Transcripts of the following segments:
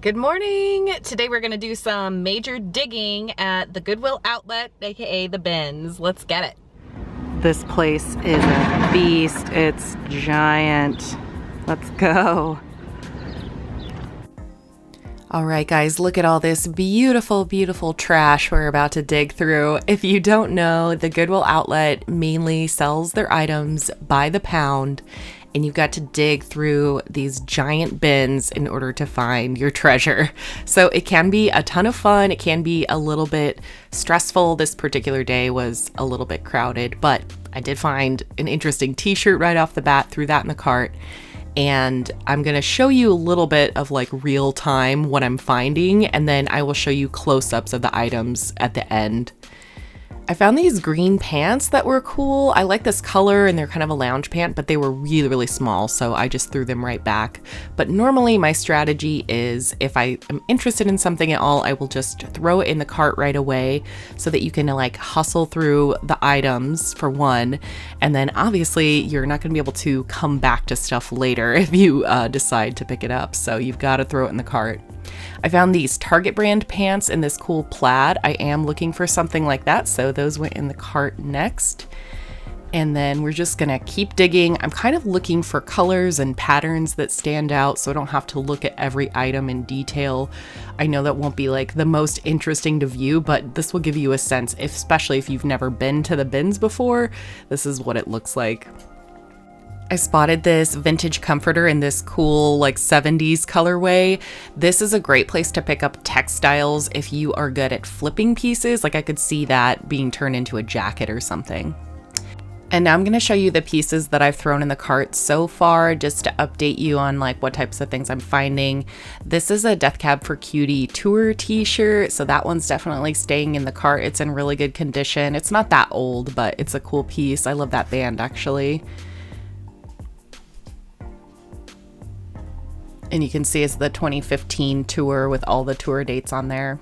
Good morning. Today we're going to do some major digging at the Goodwill Outlet, aka the BINS. Let's get it. This place is a beast. It's giant. Let's go. All right, guys, look at all this beautiful, beautiful trash we're about to dig through. If you don't know, the Goodwill Outlet mainly sells their items by the pound, and you've got to dig through these giant bins in order to find your treasure. So it can be a ton of fun. It can be a little bit stressful. This particular day was a little bit crowded, but I did find an interesting t-shirt right off the bat, threw that in the cart. And I'm gonna show you a little bit of like real time what I'm finding, and then I will show you close-ups of the items at the end. I found these green pants that were cool. I like this color and they're kind of a lounge pant, but they were really, really small, so I just threw them right back. But normally my strategy is if I am interested in something at all, I will just throw it in the cart right away so that you can like hustle through the items for one. And then obviously you're not gonna be able to come back to stuff later if you decide to pick it up. So you've got to throw it in the cart. I found these Target brand pants in this cool plaid. I am looking for something like that, so those went in the cart next. And then we're just gonna keep digging. I'm kind of looking for colors and patterns that stand out so I don't have to look at every item in detail. I know that won't be like the most interesting to view, but this will give you a sense, especially if you've never been to the BINS before. This is what it looks like. I spotted this vintage comforter in this cool like 70s colorway. This is a great place to pick up textiles if you are good at flipping pieces. Like I could see that being turned into a jacket or something. And now I'm going to show you the pieces that I've thrown in the cart so far, just to update you on like what types of things I'm finding. This is a Death Cab for Cutie tour t-shirt, so that one's definitely staying in the cart. It's in really good condition. It's not that old, but it's a cool piece. I love that band actually. And you can see it's the 2015 tour with all the tour dates on there.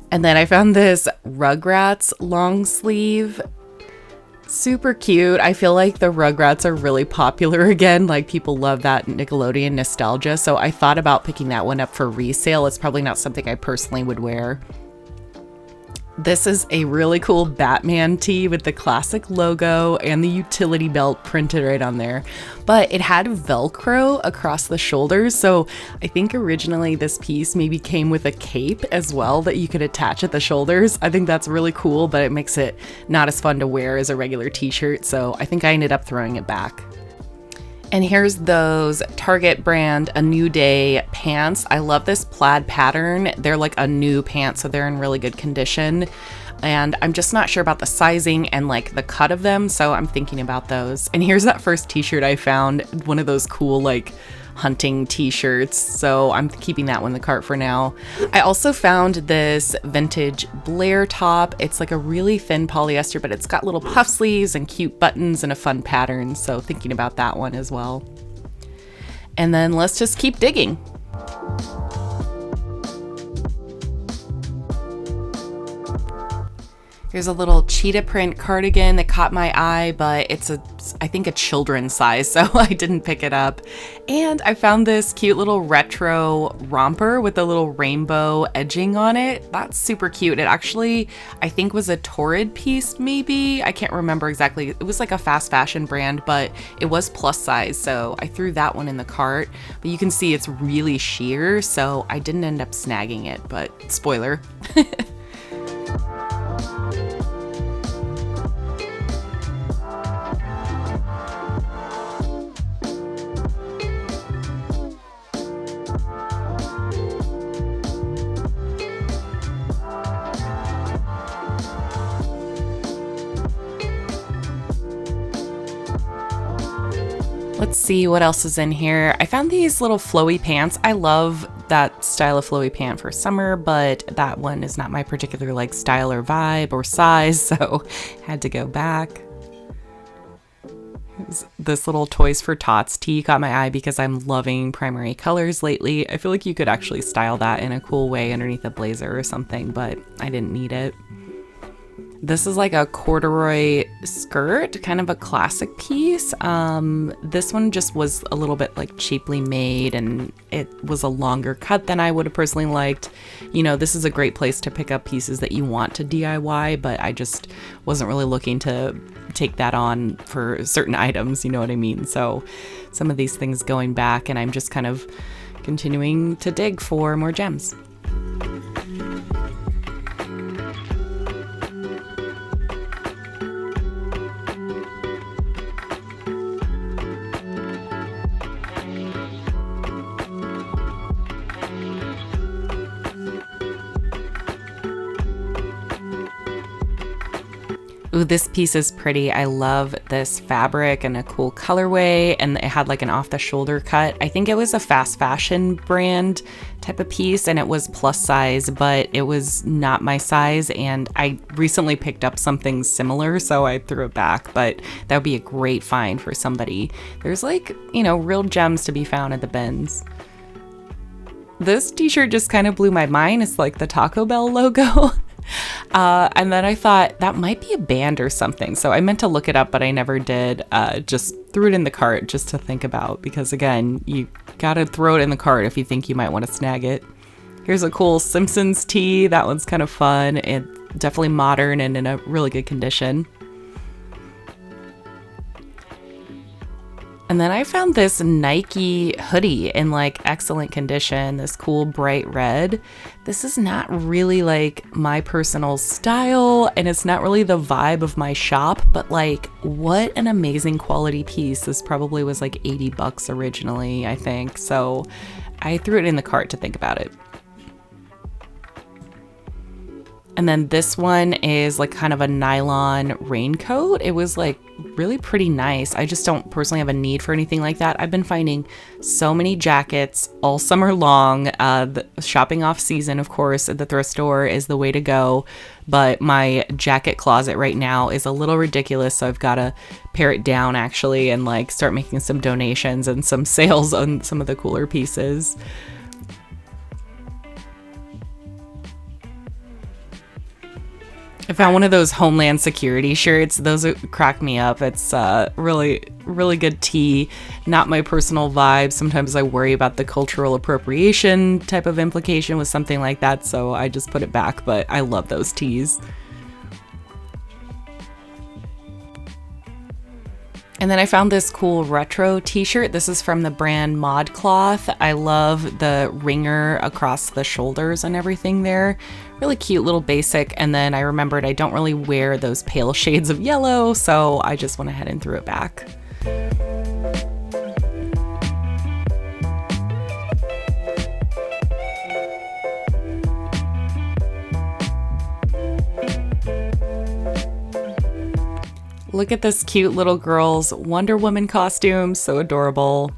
And then I found this Rugrats long sleeve. Super cute. I feel like the Rugrats are really popular again. Like people love that Nickelodeon nostalgia. So I thought about picking that one up for resale. It's probably not something I personally would wear. This is a really cool Batman tee with the classic logo and the utility belt printed right on there. But it had Velcro across the shoulders, so I think originally this piece maybe came with a cape as well that you could attach at the shoulders. I think that's really cool, but it makes it not as fun to wear as a regular t-shirt, so I think I ended up throwing it back. And here's those Target brand A New Day pants. I love this plaid pattern. They're like a new pant, so they're in really good condition. And I'm just not sure about the sizing and like the cut of them, so I'm thinking about those. And here's that first t-shirt I found, one of those cool like hunting t-shirts, so I'm keeping that one in the cart for now. I also found this vintage Blair top. It's like a really thin polyester, but it's got little puff sleeves and cute buttons and a fun pattern, so thinking about that one as well. And then let's just keep digging. Here's a little cheetah print cardigan that caught my eye, but it's I think a children's size, so I didn't pick it up. And I found this cute little retro romper with a little rainbow edging on it. That's super cute. It actually, I think, was a Torrid piece maybe. I can't remember exactly. It was like a fast fashion brand, but it was plus size, so I threw that one in the cart. But you can see it's really sheer, so I didn't end up snagging it, but spoiler. Let's see what else is in here. I found these little flowy pants. I love that style of flowy pant for summer, but that one is not my particular like style or vibe or size, so had to go back. This little Toys for Tots tee caught my eye because I'm loving primary colors lately. I feel like you could actually style that in a cool way underneath a blazer or something, but I didn't need it. This is like a corduroy skirt, kind of a classic piece. This one just was a little bit like cheaply made, and it was a longer cut than I would have personally liked. You know, this is a great place to pick up pieces that you want to DIY, but I just wasn't really looking to take that on for certain items, you know what I mean? So some of these things going back, and I'm just kind of continuing to dig for more gems. Ooh, this piece is pretty. I love this fabric and a cool colorway, and it had like an off-the-shoulder cut. I think it was a fast fashion brand type of piece, and it was plus size, but it was not my size, and I recently picked up something similar, so I threw it back, but that would be a great find for somebody. There's like, you know, real gems to be found at the bins. This t-shirt just kind of blew my mind. It's like the Taco Bell logo. And then I thought that might be a band or something. So I meant to look it up, but I never did. Just threw it in the cart just to think about, because again, you gotta throw it in the cart if you think you might want to snag it. Here's a cool Simpsons tee. That one's kind of fun. It's definitely modern and in a really good condition. And then I found this Nike hoodie in like excellent condition, this cool bright red. This is not really like my personal style, and it's not really the vibe of my shop, but like what an amazing quality piece. This probably was like 80 bucks originally, I think. So I threw it in the cart to think about it. And then this one is like kind of a nylon raincoat. It was like really pretty nice. I just don't personally have a need for anything like that. I've been finding so many jackets all summer long. The shopping off season, of course, at the thrift store is the way to go. But my jacket closet right now is a little ridiculous. So I've got to pare it down actually, and like start making some donations and some sales on some of the cooler pieces. I found one of those Homeland Security shirts. Those crack me up. It's really, really good tee. Not my personal vibe. Sometimes I worry about the cultural appropriation type of implication with something like that, so I just put it back, but I love those tees. And then I found this cool retro t-shirt. This is from the brand ModCloth. I love the ringer across the shoulders and everything there. Really cute, little basic. And then I remembered I don't really wear those pale shades of yellow, so I just went ahead and threw it back. Look at this cute little girl's Wonder Woman costume, so adorable.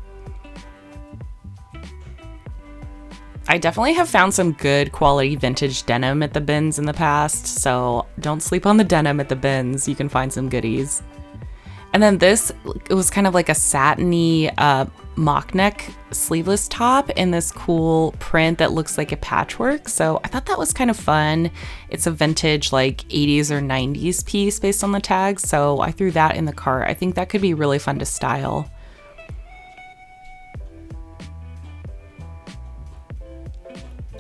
I definitely have found some good quality vintage denim at the bins in the past, so don't sleep on the denim at the bins. You can find some goodies. And then this, it was kind of like a satiny mock neck sleeveless top in this cool print that looks like a patchwork. So I thought that was kind of fun. It's a vintage like 80s or 90s piece based on the tags. So I threw that in the cart. I think that could be really fun to style.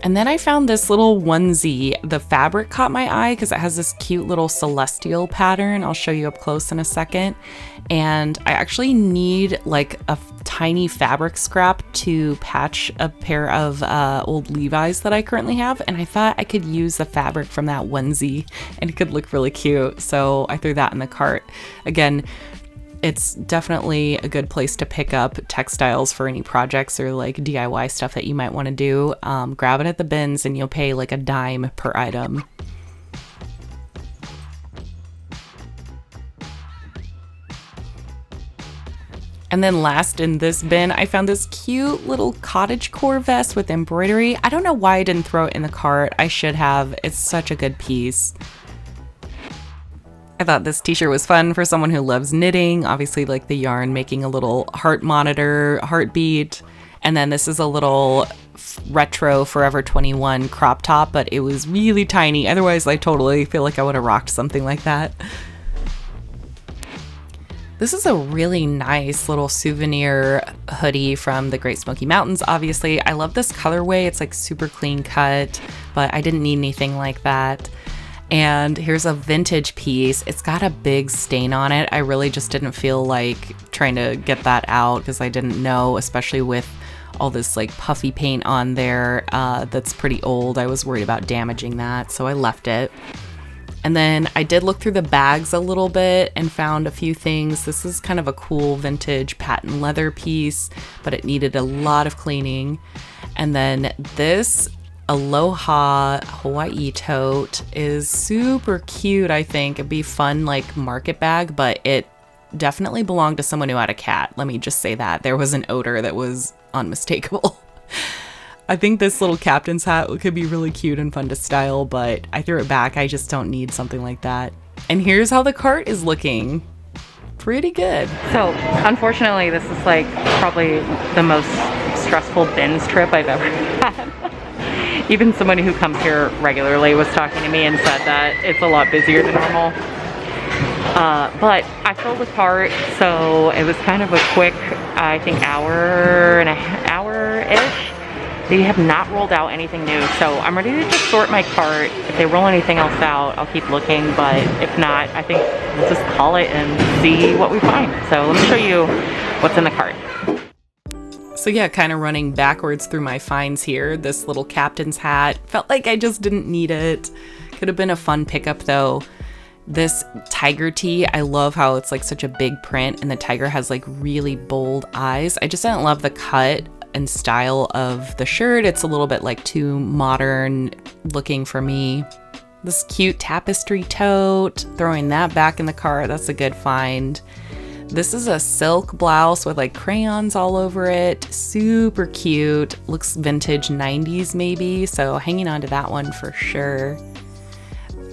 And then I found this little onesie. The fabric caught my eye because it has this cute little celestial pattern. I'll show you up close in a second. And I actually need like a tiny fabric scrap to patch a pair of old Levi's that I currently have. And I thought I could use the fabric from that onesie and it could look really cute. So I threw that in the cart. Again, it's definitely a good place to pick up textiles for any projects or like DIY stuff that you might want to do. Grab it at the bins and you'll pay like a dime per item. And then last in this bin, I found this cute little cottagecore vest with embroidery. I don't know why I didn't throw it in the cart. I should have. It's such a good piece. I thought this t-shirt was fun for someone who loves knitting. Obviously, like the yarn making a little heart monitor, heartbeat. And then this is a little retro Forever 21 crop top, but it was really tiny. Otherwise, I totally feel like I would have rocked something like that. This is a really nice little souvenir hoodie from the Great Smoky Mountains, obviously. I love this colorway. It's like super clean cut, but I didn't need anything like that. And here's a vintage piece. It's got a big stain on it. I really just didn't feel like trying to get that out because I didn't know, especially with all this like puffy paint on there that's pretty old. I was worried about damaging that, so I left it. And then I did look through the bags a little bit and found a few things. This is kind of a cool vintage patent leather piece, but it needed a lot of cleaning. And then this Aloha Hawaii tote is super cute, I think. It'd be fun like market bag, but it definitely belonged to someone who had a cat. Let me just say that. There was an odor that was unmistakable. I think this little captain's hat could be really cute and fun to style, but I threw it back. I just don't need something like that. And here's how the cart is looking. Pretty good. So, unfortunately, this is like probably the most stressful BINS trip I've ever had. Even somebody who comes here regularly was talking to me and said that it's a lot busier than normal. But I filled the cart, so it was kind of a quick, I think, hour-ish. They have not rolled out anything new, so I'm ready to just sort my cart. If they roll anything else out, I'll keep looking, but if not, I think we'll just call it and see what we find. So let me show you what's in the cart. So yeah, kind of running backwards through my finds here. This little captain's hat, felt like I just didn't need it. Could have been a fun pickup though. This tiger tee, I love how it's like such a big print and the tiger has like really bold eyes. I just didn't love the cut and style of the shirt. It's a little bit like too modern looking for me. This cute tapestry tote, throwing that back in the cart, that's a good find. This is a silk blouse with like crayons all over it. Super cute. Looks vintage 90s maybe, so hanging on to that one for sure.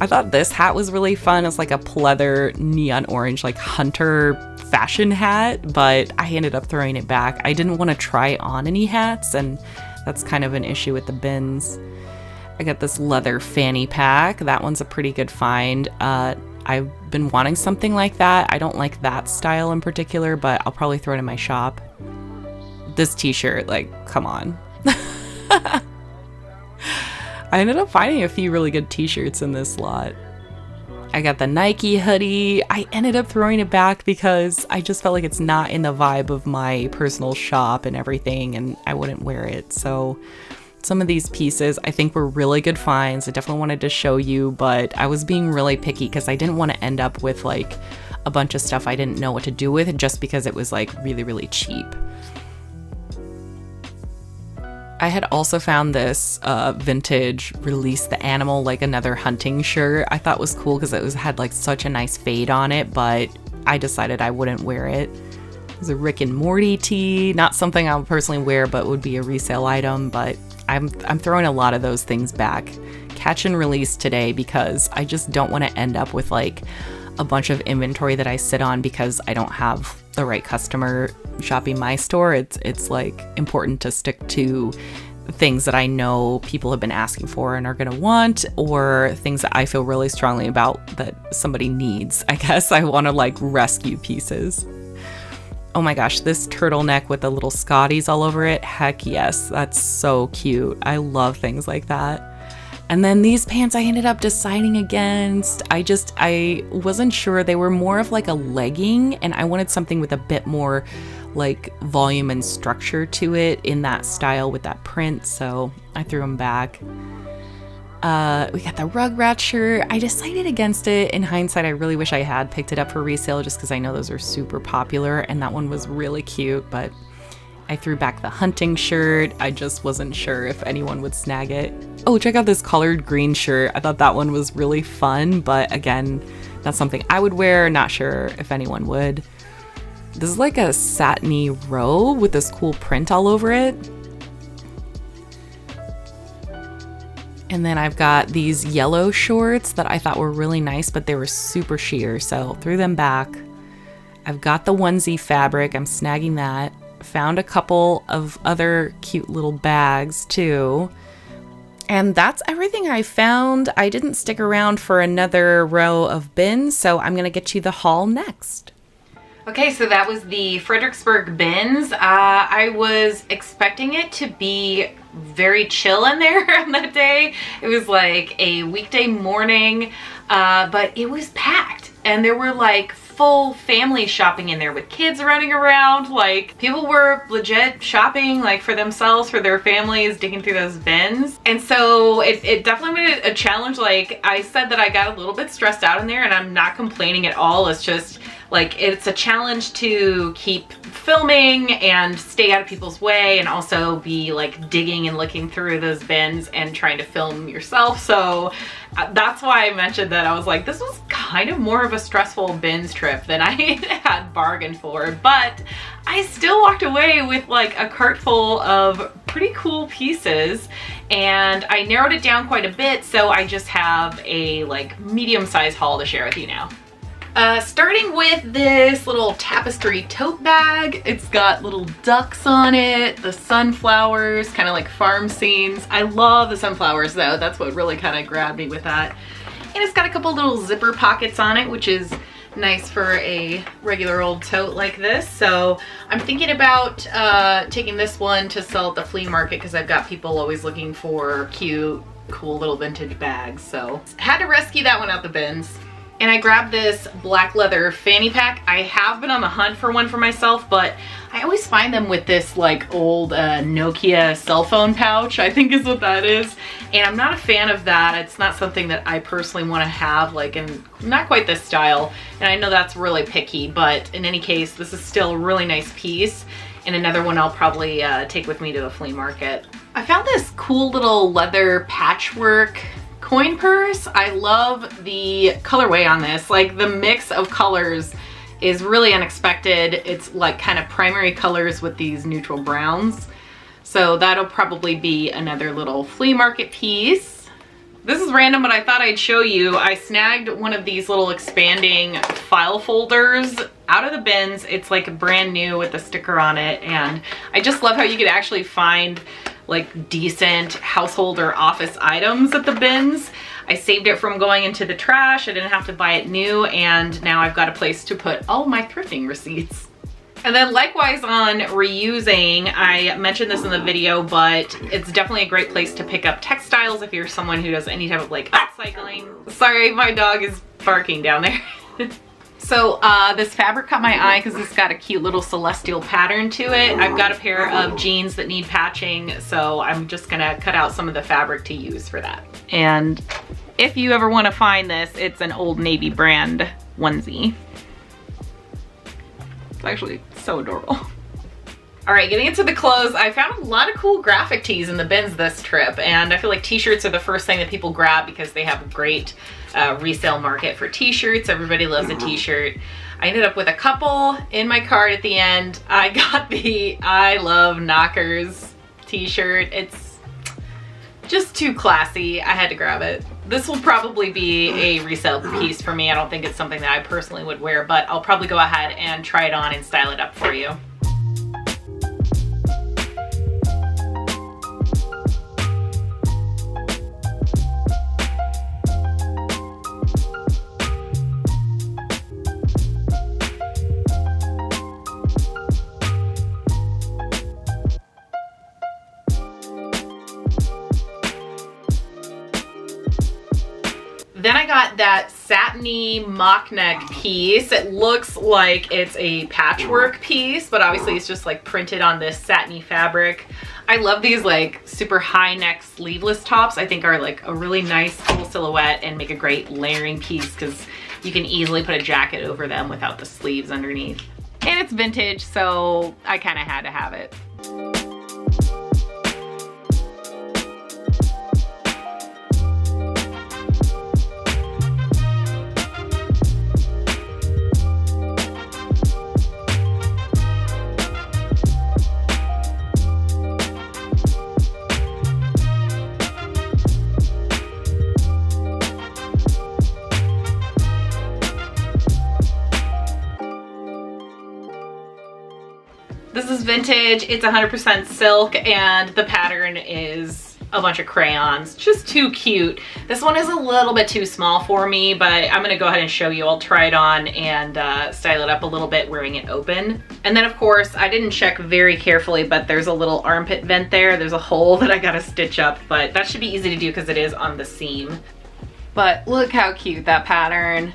I thought this hat was really fun. It's like a pleather neon orange like hunter fashion hat, but I ended up throwing it back. I didn't want to try on any hats, and that's kind of an issue with the BINS. I got this leather fanny pack. That one's a pretty good find. I've been wanting something like that. I don't like that style in particular, but I'll probably throw it in my shop. This t-shirt, like, come on. I ended up finding a few really good t-shirts in this lot. I got the Nike hoodie. I ended up throwing it back because I just felt like it's not in the vibe of my personal shop and everything, and I wouldn't wear it. So some of these pieces I think were really good finds. I definitely wanted to show you, but I was being really picky because I didn't want to end up with like a bunch of stuff I didn't know what to do with just because it was like really, really cheap. I had also found this vintage Release the Animal, like another hunting shirt. I thought was cool because it had like such a nice fade on it, but I decided I wouldn't wear it. It was a Rick and Morty tee, not something I would personally wear, but would be a resale item. But I'm throwing a lot of those things back. Catch and release today because I just don't want to end up with like a bunch of inventory that I sit on because I don't have the right customer shopping my store. It's like important to stick to things that I know people have been asking for and are going to want, or things that I feel really strongly about that somebody needs. I guess I want to like rescue pieces. Oh my gosh, this turtleneck with the little Scotties all over it. Heck yes, that's so cute. I love things like that. And then these pants I ended up deciding against. I wasn't sure. They were more of like a legging, and I wanted something with a bit more like volume and structure to it in that style with that print, so I threw them back. We got the Rugrats shirt. I decided against it. In hindsight, I really wish I had picked it up for resale just because I know those are super popular, and that one was really cute, but I threw back the hunting shirt. I just wasn't sure if anyone would snag it. Oh, check out this collared green shirt. I thought that one was really fun, but again, that's something I would wear. Not sure if anyone would. This is like a satiny robe with this cool print all over it. And then I've got these yellow shorts that I thought were really nice, but they were super sheer, so threw them back. I've got the onesie fabric. I'm snagging that. Found a couple of other cute little bags too. And that's everything I found. I didn't stick around for another row of bins, so I'm gonna get you the haul next. Okay, so that was the Fredericksburg bins. I was expecting it to be very chill in there on that day. It was like a weekday morning, but it was packed. And there were like full family shopping in there with kids running around. Like people were legit shopping like for themselves, for their families, digging through those bins. And so it definitely made it a challenge. Like I said that I got a little bit stressed out in there, and I'm not complaining at all. It's just like it's a challenge to keep filming and stay out of people's way, and also be like digging and looking through those bins and trying to film yourself. So that's why I mentioned that I was like, this was kind of more of a stressful bins trip than I had bargained for, but I still walked away with like a cart full of pretty cool pieces, and I narrowed it down quite a bit, so I just have a like medium-sized haul to share with you now. Starting with this little tapestry tote bag. It's got little ducks on it, the sunflowers, kind of like farm scenes. I love the sunflowers though. That's what really kind of grabbed me with that. And it's got a couple little zipper pockets on it, which is nice for a regular old tote like this. So I'm thinking about taking this one to sell at the flea market, because I've got people always looking for cute, cool little vintage bags. So had to rescue that one out the bins. And I grabbed this black leather fanny pack. I have been on the hunt for one for myself, but I always find them with this like old Nokia cell phone pouch, I think is what that is. And I'm not a fan of that. It's not something that I personally want to have, like in not quite this style. And I know that's really picky, but in any case, this is still a really nice piece. And another one I'll probably take with me to the flea market. I found this cool little leather patchwork coin purse. I love the colorway on this. Like the mix of colors is really unexpected. It's like kind of primary colors with these neutral browns. So that'll probably be another little flea market piece. This is random, but I thought I'd show you. I snagged one of these little expanding file folders out of the bins. It's like brand new with a sticker on it. And I just love how you could actually find like decent household or office items at the bins. I saved it from going into the trash. I didn't have to buy it new, and now I've got a place to put all my thrifting receipts. And then likewise on reusing, I mentioned this in the video, but it's definitely a great place to pick up textiles if you're someone who does any type of like upcycling. Sorry, my dog is barking down there. So this fabric caught my eye because it's got a cute little celestial pattern to it. I've got a pair of jeans that need patching, so I'm just gonna cut out some of the fabric to use for that. And if you ever want to find this, it's an Old Navy brand onesie. It's actually so adorable. All right, getting into the clothes, I found a lot of cool graphic tees in the bins this trip, and I feel like t-shirts are the first thing that people grab because they have a great resale market for t-shirts. Everybody loves a t-shirt. I ended up with a couple in my cart at the end. I got the I Love Knockers t-shirt. It's just too classy. I had to grab it. This will probably be a resale piece for me. I don't think it's something that I personally would wear, but I'll probably go ahead and try it on and style it up for you. Then I got that satiny mock neck piece. It looks like it's a patchwork piece, but obviously it's just like printed on this satiny fabric. I love these like super high neck sleeveless tops. I think are like a really nice full silhouette and make a great layering piece because you can easily put a jacket over them without the sleeves underneath. And it's vintage, so I kind of had to have it. This is vintage. It's 100% silk, and the pattern is a bunch of crayons. Just too cute. This one is a little bit too small for me, but I'm gonna go ahead and show you. I'll try it on and style it up a little bit wearing it open. And then of course, I didn't check very carefully, but there's a little armpit vent there. There's a hole that I gotta stitch up, but that should be easy to do because it is on the seam. But look how cute that pattern.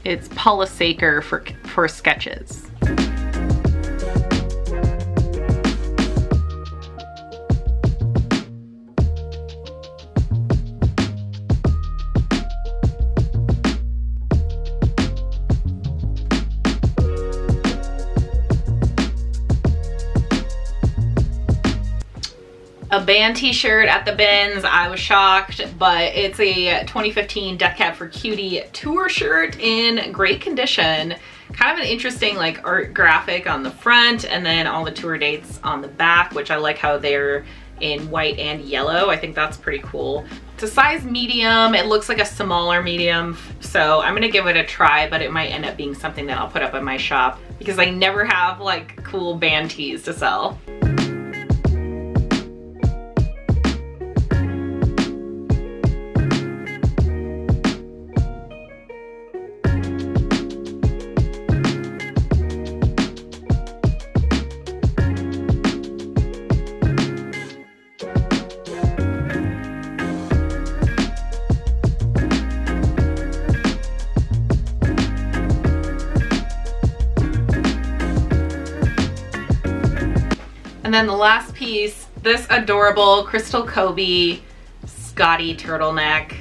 It's polysaker for sketches. A band t-shirt at the Bins. I was shocked, but it's a 2015 Death Cab for Cutie tour shirt in great condition. Kind of an interesting like art graphic on the front, and then all the tour dates on the back, which I like how they're in white and yellow. I think that's pretty cool. It's a size medium. It looks like a smaller medium, so I'm gonna give it a try, but it might end up being something that I'll put up in my shop because I never have like cool band tees to sell. And then the last piece, this adorable Crystal Kobe Scotty turtleneck.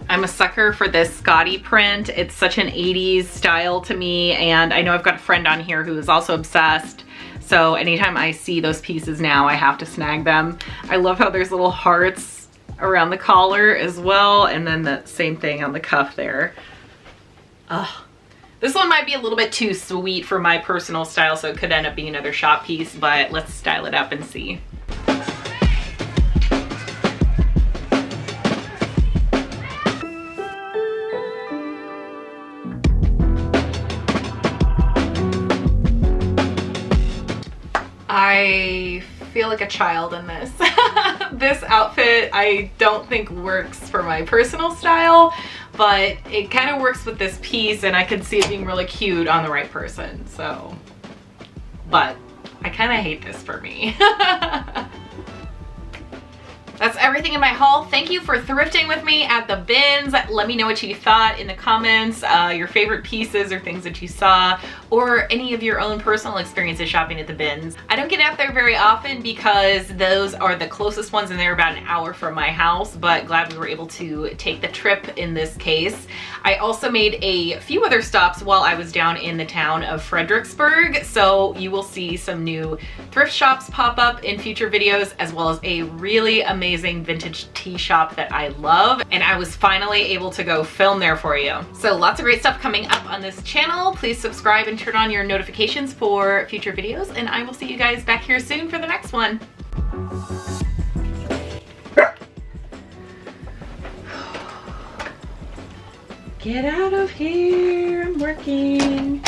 I'm a sucker for this Scotty print. It's such an 80s style to me, and I know I've got a friend on here who is also obsessed. So anytime I see those pieces now, I have to snag them. I love how there's little hearts around the collar as well, and then the same thing on the cuff there. Ugh. This one might be a little bit too sweet for my personal style, so it could end up being another shop piece, but let's style it up and see. I feel like a child in this. This outfit I don't think works for my personal style, but it kind of works with this piece, and I could see it being really cute on the right person, so. But I kind of hate this for me. That's everything in my haul. Thank you for thrifting with me at the Bins. Let me know what you thought in the comments, your favorite pieces or things that you saw, or any of your own personal experiences shopping at the Bins. I don't get out there very often because those are the closest ones and they're about an hour from my house, but glad we were able to take the trip in this case. I also made a few other stops while I was down in the town of Fredericksburg, so you will see some new thrift shops pop up in future videos, as well as a really amazing vintage tea shop that I love, and I was finally able to go film there for you. So lots of great stuff coming up on this channel. Please subscribe and turn on your notifications for future videos, and I will see you guys back here soon for the next one. Get out of here, I'm working.